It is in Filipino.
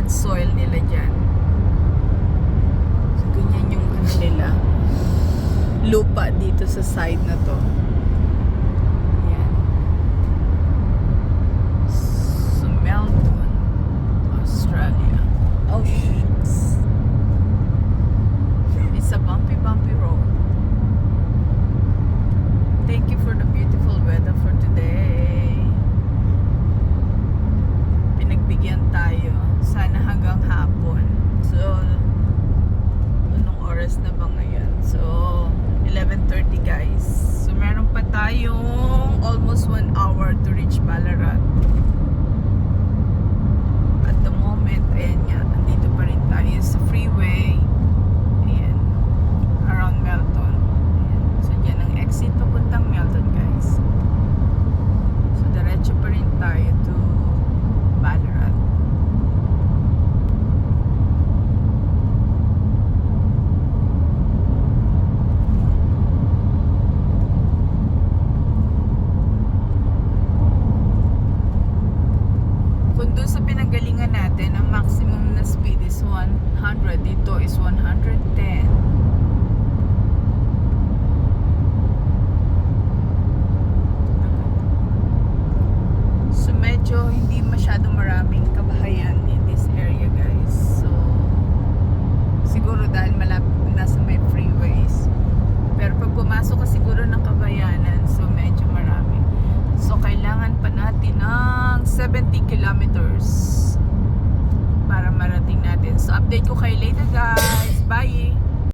bad soil nila dyan. So, ganyan yung ano nila, lupa dito sa side na to. Ayan. So, Melbourne, Australia. Oh, shoots. It's a bumpy road. Thank you for the beautiful weather for today. Pinagbigyan tayo. Sana hanggang hapon. So, anong oras na ba ngayon? So, 11:30 guys. So, meron pa tayong almost 1 hour to reach Ballarat. At the moment, ayan nga, andito pa rin tayo sa freeway. Ayan, around Melton. Ayan. So, dyan ang exit papuntang Melton guys. So, diretso pa rin tayo to Ballarat. Kung doon sa pinanggalingan natin, ang maximum na speed is 100. Dito is 110. So medyo hindi masyado maraming kabahayan in this area guys. So siguro dahil malapit nasa may freeways. Pero pag pumasok ka siguro ng kabayanan, so medyo marami. So kailangan pa natin ng 70 kilometers para marating natin. So update ko kayo later guys. Bye!